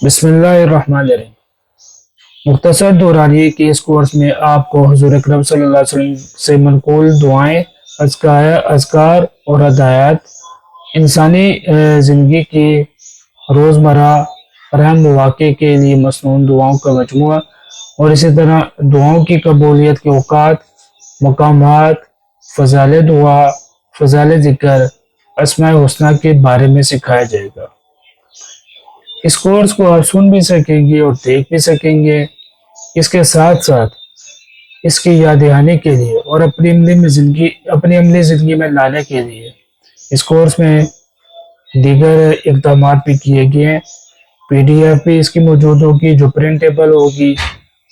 بسم اللہ الرحمن الرحیم۔ مختصر دورانیے کے اس کورس میں آپ کو حضور اکرم صلی اللہ علیہ وسلم سے منقول دعائیں، اذکار اور ہدایات، انسانی زندگی کی روزمرہ اہم مواقع کے لیے مسنون دعاؤں کا مجموعہ، اور اسی طرح دعاؤں کی قبولیت کے اوقات، مقامات، فضائل دعا، فضائل ذکر، اسماء حسنہ کے بارے میں سکھایا جائے گا۔ اس کورس کو آپ سن بھی سکیں گے اور دیکھ بھی سکیں گے۔ اس کے ساتھ ساتھ اس کی یاد دہانی کے لیے اور اپنی عملی زندگی میں لانے کے لیے اس کورس میں دیگر اقدامات بھی کیے گئے ہیں۔ پی ڈی ایف بھی اس کی موجود ہوگی جو پرنٹیبل ہوگی،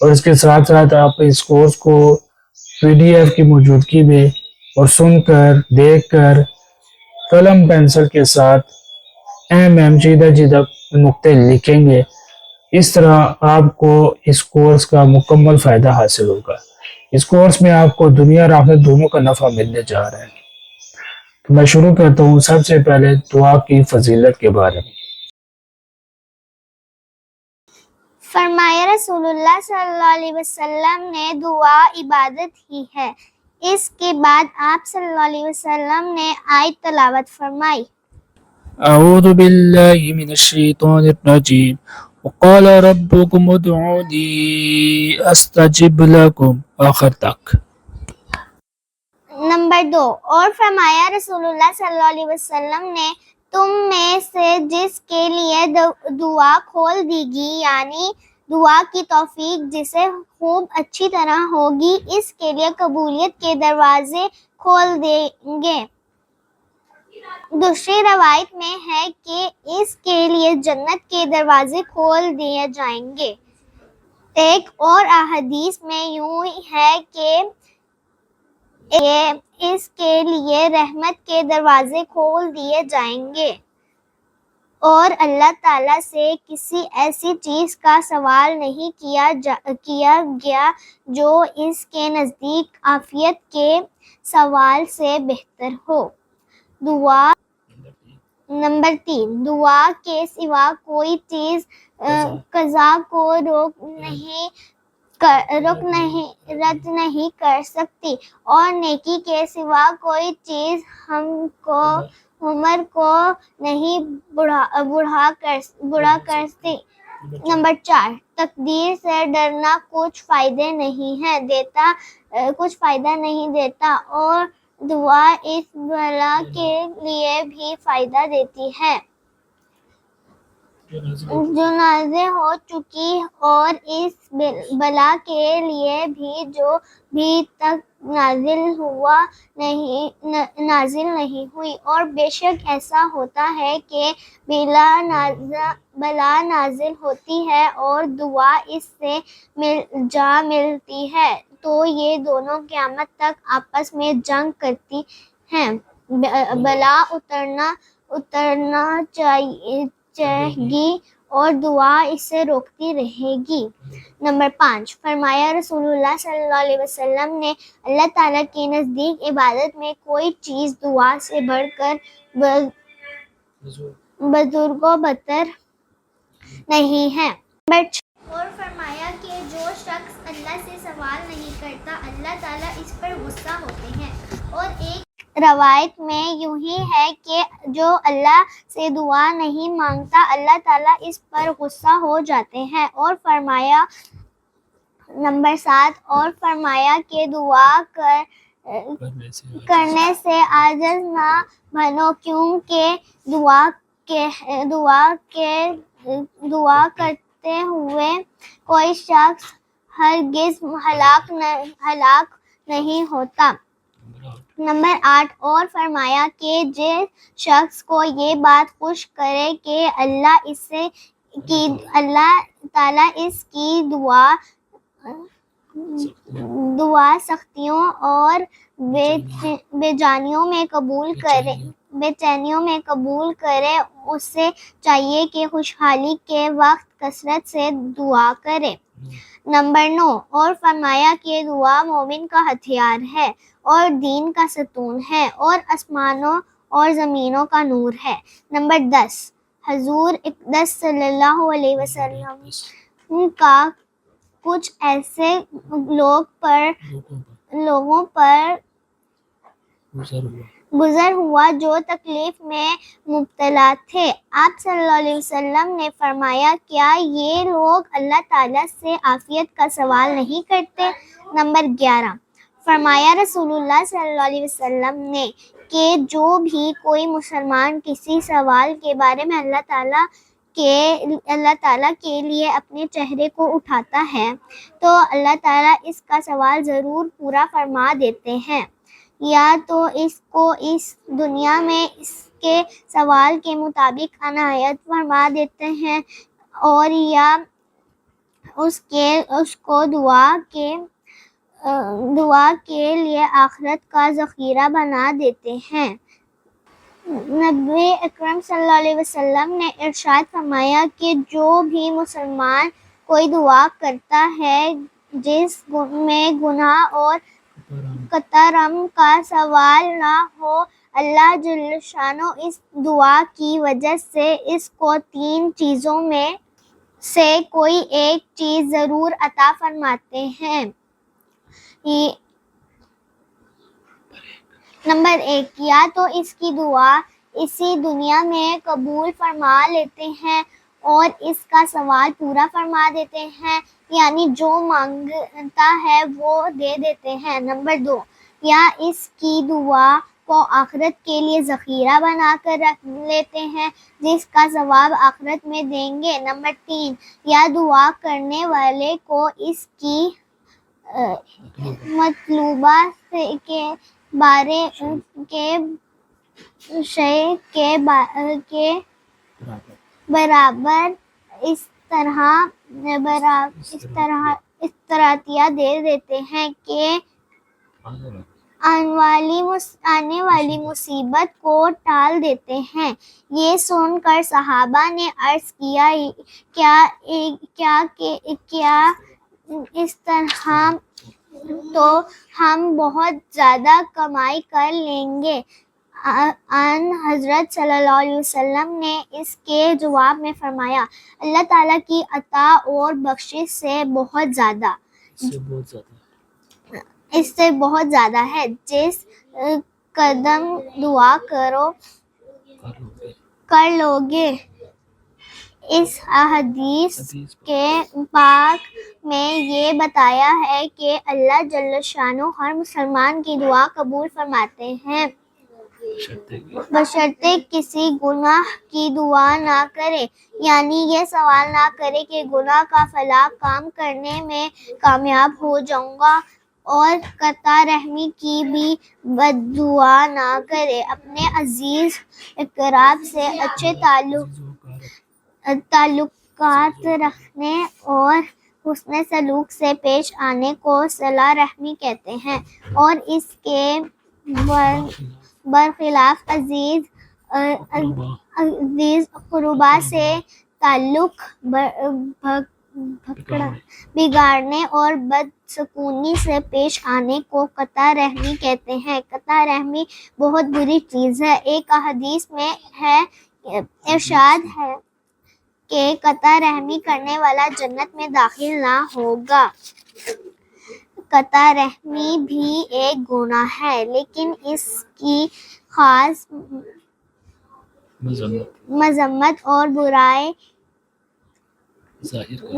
اور اس کے ساتھ ساتھ آپ اس کورس کو پی ڈی ایف کی موجودگی میں اور سن کر، دیکھ کر، قلم پینسل کے ساتھ اہم چیدہ نقطے لکھیں گے۔ اس طرح آپ کو اس کورس کا مکمل فائدہ حاصل ہوگا۔ اس کورس میں آپ کو دنیا اور آخرت دونوں کا نفع ملنے جا رہا ہے۔ تو میں شروع کرتا ہوں سب سے پہلے دعا کی فضیلت کے بارے میں۔ فرمایا رسول اللہ صلی اللہ علیہ وسلم نے دعا عبادت ہی ہے۔ اس کے بعد آپ صلی اللہ علیہ وسلم نے آیت تلاوت فرمائی۔ اعوذ باللہ من الشیطان الرجیم وقال ربکم ادعونی استجب لکم، آخر تک۔ نمبر 2، اور فرمایا رسول اللہ صلی اللہ علیہ وسلم نے تم میں سے جس کے لیے دعا کھول دی گی، یعنی دعا کی توفیق جسے خوب اچھی طرح ہوگی، اس کے لیے قبولیت کے دروازے کھول دیں گے۔ دوسری روایت میں ہے کہ اس کے لیے جنت کے دروازے کھول دیے جائیں گے۔ ایک اور احادیث میں یوں ہے کہ اس کے لیے رحمت کے دروازے کھول دیے جائیں گے، اور اللہ تعالیٰ سے کسی ایسی چیز کا سوال نہیں کیا گیا جو اس کے نزدیک عافیت کے سوال سے بہتر ہو۔ نمبر 3، دعا کے سوا کوئی چیز قضا کو رد نہیں کر سکتی، اور نیکی کے سوا کوئی چیز عمر کو نہیں بڑھا کرتی۔ نمبر 4، تقدیر سے ڈرنا کچھ فائدہ نہیں دیتا، اور دعا اس بلا کے لیے بھی فائدہ دیتی ہے جو نازل ہو چکی، اور اس بلا کے لیے بھی جو بھی تک نازل نہیں ہوئی، اور بے شک ایسا ہوتا ہے کہ بلا نازل ہوتی ہے اور دعا اس سے ملتی ہے، تو یہ دونوں قیامت تک آپس میں جنگ کرتی ہیں۔ بلا اترنا چاہے گی اور دعا اسے روکتی رہے گی۔ نمبر 5، فرمایا رسول اللہ صلی اللہ علیہ وسلم نے اللہ تعالیٰ کے نزدیک عبادت میں کوئی چیز دعا سے بڑھ کر بزرگ و برتر نہیں ہے۔ نمبر 6، اور فرمایا کہ جو شخص اللہ سے سوال نہیں کرتا، اللہ تعالیٰ اس پر غصہ ہوتے ہیں، اور ایک روایت میں یوں ہی ہے کہ جو اللہ سے دعا نہیں مانگتا، اللہ تعالیٰ اس پر غصہ ہو جاتے ہیں۔ اور فرمایا نمبر 7، اور فرمایا کہ دعا کرنے سے عاجز نہ بنو، کیونکہ دعا کرتے ہوئے کوئی شخص ہرگز ہلاک نہیں ہوتا۔ نمبر 8، اور فرمایا کہ جس شخص کو یہ بات خوش کرے کہ اللہ تعالیٰ اس کی دعا سختیوں اور بے چینیوں میں قبول کرے، اسے چاہیے کہ خوشحالی کے وقت کثرت سے دعا کرے۔ نمبر 9، اور فرمایا کہ دعا مومن کا ہتھیار ہے اور دین کا ستون ہے اور آسمانوں اور زمینوں کا نور ہے۔ نمبر 10، حضور اقدس صلی اللہ علیہ وسلم کا کچھ ایسے لوگوں پر گزر ہوا جو تکلیف میں مبتلا تھے۔ آپ صلی اللہ علیہ وسلم نے فرمایا، کیا یہ لوگ اللہ تعالیٰ سے عافیت کا سوال نہیں کرتے؟ نمبر 11، فرمایا رسول اللہ صلی اللہ علیہ وسلم نے کہ جو بھی کوئی مسلمان کسی سوال کے بارے میں اللہ تعالیٰ کے لیے اپنے چہرے کو اٹھاتا ہے تو اللہ تعالیٰ اس کا سوال ضرور پورا فرما دیتے ہیں، یا تو اس کو اس دنیا میں اس کے سوال کے مطابق عنایت فرما دیتے ہیں، اور یا اس کو دعا کے لیے آخرت کا ذخیرہ بنا دیتے ہیں۔ نبی اکرم صلی اللہ علیہ وسلم نے ارشاد فرمایا کہ جو بھی مسلمان کوئی دعا کرتا ہے جس میں گناہ اور کرم کا سوال نہ ہو، اللہ جل شانہ اس دعا کی وجہ سے اس کو 3 چیزوں میں سے کوئی ایک چیز ضرور عطا فرماتے ہیں۔ نمبر 1، یا تو اس کی دعا اسی دنیا میں قبول فرما لیتے ہیں اور اس کا سوال پورا فرما دیتے ہیں، یعنی جو مانگتا ہے وہ دے دیتے ہیں۔ نمبر 2، یا اس کی دعا کو آخرت کے لیے ذخیرہ بنا کر رکھ لیتے ہیں جس کا ثواب آخرت میں دیں گے۔ نمبر 3، یا دعا کرنے والے کو اس کی مطلوبہ کے بارے کے برابر اس طرح دے دیتے ہیں کہ آنے والی مصیبت کو ٹال دیتے ہیں۔ یہ سن کر صحابہ نے عرض کیا، کیا اس طرح تو ہم بہت زیادہ کمائی کر لیں گے۔ آن حضرت صلی اللہ علیہ وسلم نے اس کے جواب میں فرمایا، اللہ تعالیٰ کی عطا اور بخشش سے بہت زیادہ اس سے بہت زیادہ ہے۔ جس قدم دعا کر لو گے۔ اس حدیث کے پاک میں یہ بتایا ہے کہ اللہ جل شانہ ہر مسلمان کی دعا قبول فرماتے ہیں، بشرطے کسی گناہ کی دعا نہ کرے، یعنی یہ سوال نہ کرے کہ گناہ کا فلاں کام کرنے میں کامیاب ہو جاؤں گا، اور قطع رحمی کی بھی بد دعا نہ کرے، اپنے عزیز اقراب سے اچھے تعلقات رکھنے اور حسن سلوک سے پیش آنے کو صلہ رحمی کہتے ہیں، اور اس کے برخلاف عزیز قربا سے تعلق بگاڑنے اور بدسکونی سے پیش آنے کو قطع رحمی کہتے ہیں۔ قطع رحمی بہت بری چیز ہے۔ ایک حدیث میں ارشاد ہے کہ قطع رحمی کرنے والا جنت میں داخل نہ ہوگا۔ قطع رحمی بھی ایک گناہ ہے، لیکن اس کی خاص مذمت اور برائی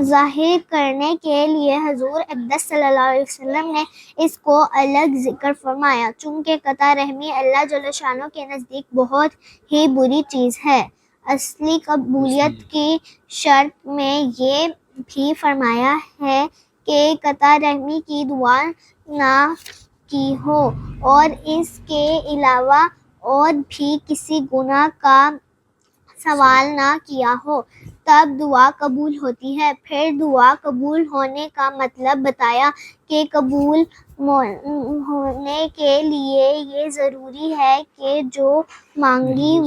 ظاہر کرنے کے لیے حضور اقدس صلی اللہ علیہ وسلم نے اس کو الگ ذکر فرمایا، چونکہ قطع رحمی اللہ جل شانہ کے نزدیک بہت ہی بری چیز ہے۔ اصلی قبولیت کی شرط میں یہ بھی فرمایا ہے کہ قطع رحمی کی دعا نہ کی ہو اور اس کے علاوہ اور بھی کسی گناہ کا سوال نہ کیا ہو، تب دعا قبول ہوتی ہے۔ پھر دعا قبول ہونے کا مطلب بتایا کہ قبول ہونے کے لیے یہ ضروری ہے کہ جو مانگی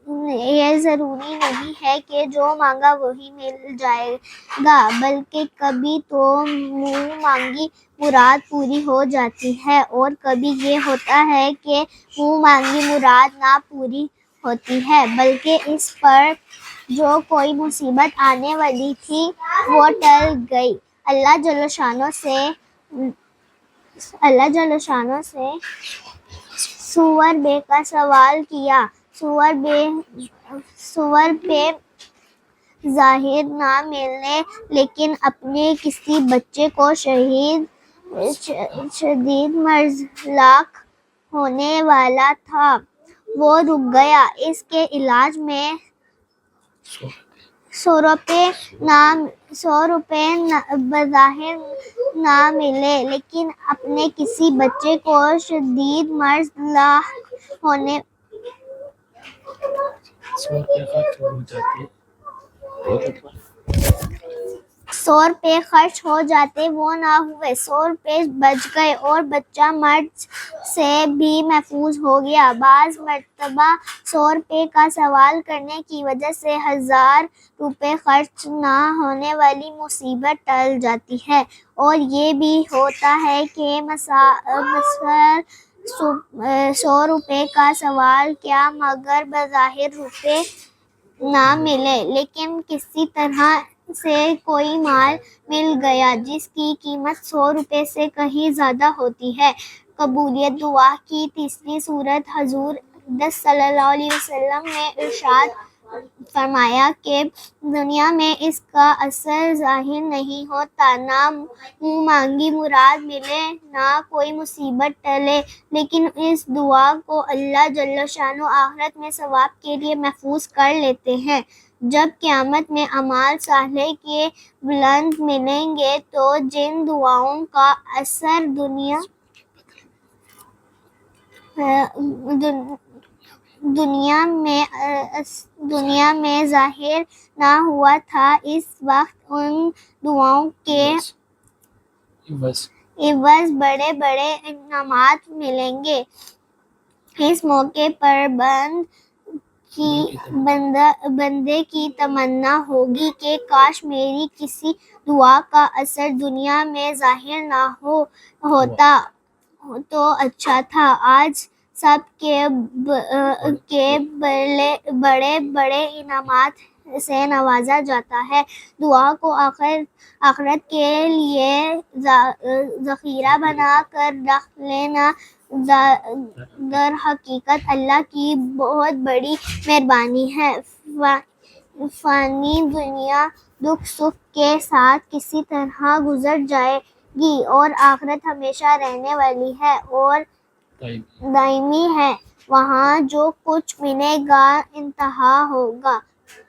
یہ ضروری نہیں ہے کہ جو مانگا وہی مل جائے گا، بلکہ کبھی تو منہ مانگی مراد پوری ہو جاتی ہے اور کبھی یہ ہوتا ہے کہ منہ مانگی مراد نہ پوری ہوتی ہے، بلکہ اس پر جو کوئی مصیبت آنے والی تھی وہ ٹل گئی۔ اللہ جل شانہ سے سور بے کا سوال کیا، سور پہ ظاہر نہ ملنے لیکن اپنے کسی بچے کو شدید مرض لاحق ہونے والا تھا، وہ رک گیا۔ اس کے علاج میں 100 روپے بظاہر نہ ملے لیکن اپنے کسی بچے کو شدید مرض لاحق ہونے 100 روپے خرچ ہو جاتے وہ نہ ہوئے، 100 روپے بچ گئے اور بچہ مرض سے بھی محفوظ ہو گیا۔ بعض مرتبہ 100 روپے کا سوال کرنے کی وجہ سے 1000 روپے خرچ نہ ہونے والی مصیبت ٹل جاتی ہے، اور یہ بھی ہوتا ہے کہ مثلاً 100 روپے کا سوال کیا مگر بظاہر روپے نہ ملے لیکن کسی طرح سے کوئی مال مل گیا جس کی قیمت 100 روپے سے کہیں زیادہ ہوتی ہے۔ قبولیت دعا کی تیسری صورت، حضور اقدس صلی اللہ علیہ وسلم نے ارشاد فرمایا کہ دنیا میں اس کا اثر ظاہر نہیں ہوتا، نہ منہ مانگی مراد ملے نہ کوئی مصیبت ٹلے، لیکن اس دعا کو اللہ جل شانہ آخرت میں ثواب کے لیے محفوظ کر لیتے ہیں۔ جب قیامت میں اعمال صالحہ کے بلند ملیں گے تو جن دعاؤں کا اثر دنیا میں ظاہر نہ ہوا تھا، اس وقت ان دعاؤں کے عوض بڑے بڑے انعامات ملیں گے۔ اس موقع پر بندے کی تمنا ہوگی کہ کاش میری کسی دعا کا اثر دنیا میں ظاہر نہ ہوتا تو اچھا تھا۔ آج سب کے بڑے بڑے انعامات سے نوازا جاتا ہے۔ دعا کو آخرت کے لیے ذخیرہ بنا کر رکھ لینا در حقیقت اللہ کی بہت بڑی مہربانی ہے۔ فانی دنیا دکھ سکھ کے ساتھ کسی طرح گزر جائے گی اور آخرت ہمیشہ رہنے والی ہے اور دائمی ہے، وہاں جو کچھ ملے گا انتہا ہوگا۔